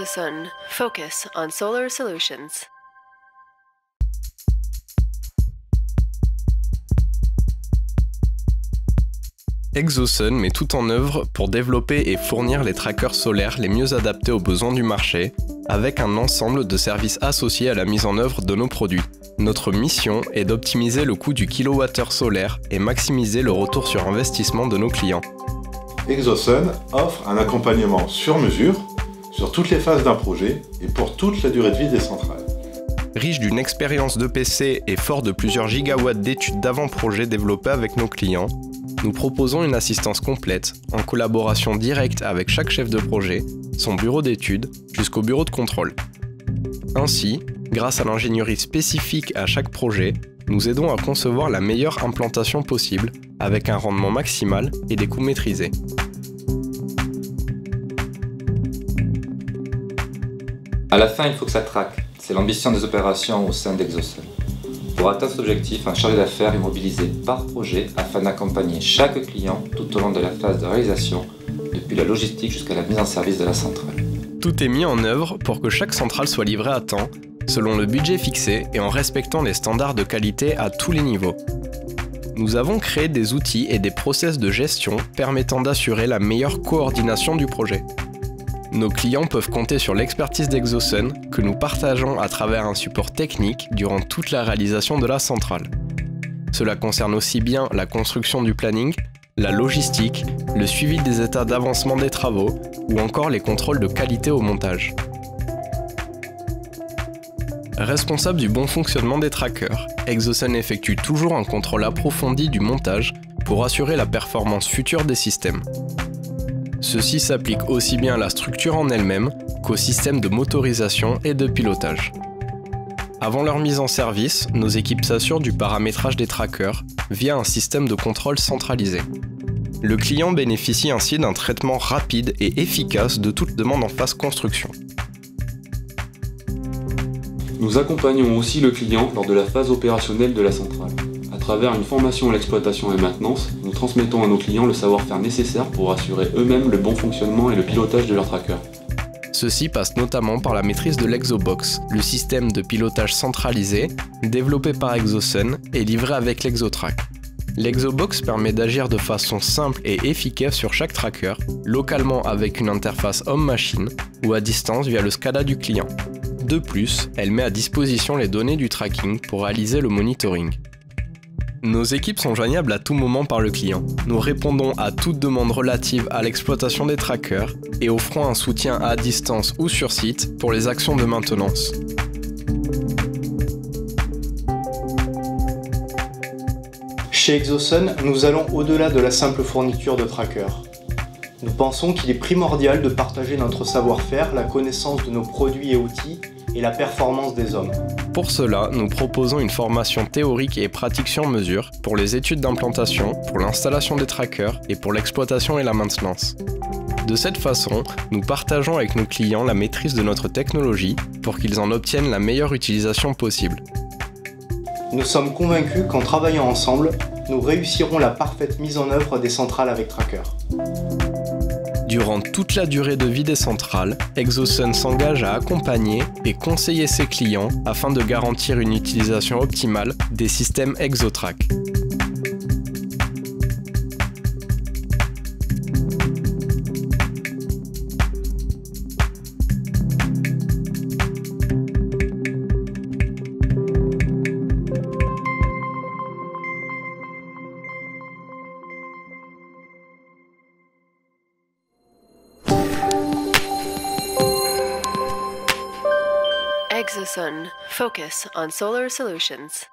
Exosun. Focus on solar solutions. Exosun met tout en œuvre pour développer et fournir les trackers solaires les mieux adaptés aux besoins du marché, avec un ensemble de services associés à la mise en œuvre de nos produits. Notre mission est d'optimiser le coût du kilowattheure solaire et maximiser le retour sur investissement de nos clients. Exosun offre un accompagnement sur mesure, sur toutes les phases d'un projet et pour toute la durée de vie des centrales. Riche d'une expérience d'EPC et fort de plusieurs gigawatts d'études d'avant-projet développées avec nos clients, nous proposons une assistance complète, en collaboration directe avec chaque chef de projet, son bureau d'études, jusqu'au bureau de contrôle. Ainsi, grâce à l'ingénierie spécifique à chaque projet, nous aidons à concevoir la meilleure implantation possible, avec un rendement maximal et des coûts maîtrisés. À la fin, il faut que ça traque. C'est l'ambition des opérations au sein d'Exosun. Pour atteindre cet objectif, un chargé d'affaires est mobilisé par projet afin d'accompagner chaque client tout au long de la phase de réalisation, depuis la logistique jusqu'à la mise en service de la centrale. Tout est mis en œuvre pour que chaque centrale soit livrée à temps, selon le budget fixé et en respectant les standards de qualité à tous les niveaux. Nous avons créé des outils et des process de gestion permettant d'assurer la meilleure coordination du projet. Nos clients peuvent compter sur l'expertise d'Exosun que nous partageons à travers un support technique durant toute la réalisation de la centrale. Cela concerne aussi bien la construction du planning, la logistique, le suivi des états d'avancement des travaux ou encore les contrôles de qualité au montage. Responsable du bon fonctionnement des trackers, Exosun effectue toujours un contrôle approfondi du montage pour assurer la performance future des systèmes. Ceci s'applique aussi bien à la structure en elle-même qu'au système de motorisation et de pilotage. Avant leur mise en service, nos équipes s'assurent du paramétrage des trackers via un système de contrôle centralisé. Le client bénéficie ainsi d'un traitement rapide et efficace de toute demande en phase construction. Nous accompagnons aussi le client lors de la phase opérationnelle de la centrale. À travers une formation à l'exploitation et maintenance, nous transmettons à nos clients le savoir-faire nécessaire pour assurer eux-mêmes le bon fonctionnement et le pilotage de leur tracker. Ceci passe notamment par la maîtrise de l'Exobox, le système de pilotage centralisé développé par Exosun et livré avec l'Exotrack. L'Exobox permet d'agir de façon simple et efficace sur chaque tracker, localement avec une interface homme-machine ou à distance via le SCADA du client. De plus, elle met à disposition les données du tracking pour réaliser le monitoring. Nos équipes sont joignables à tout moment par le client. Nous répondons à toute demande relative à l'exploitation des trackers et offrons un soutien à distance ou sur site pour les actions de maintenance. Chez Exosun, nous allons au-delà de la simple fourniture de trackers. Nous pensons qu'il est primordial de partager notre savoir-faire, la connaissance de nos produits et outils et la performance des hommes. Pour cela, nous proposons une formation théorique et pratique sur mesure pour les études d'implantation, pour l'installation des trackers et pour l'exploitation et la maintenance. De cette façon, nous partageons avec nos clients la maîtrise de notre technologie pour qu'ils en obtiennent la meilleure utilisation possible. Nous sommes convaincus qu'en travaillant ensemble, nous réussirons la parfaite mise en œuvre des centrales avec trackers. Durant toute la durée de vie des centrales, Exosun s'engage à accompagner et conseiller ses clients afin de garantir une utilisation optimale des systèmes Exotrack. Exosun. Focus on solar solutions.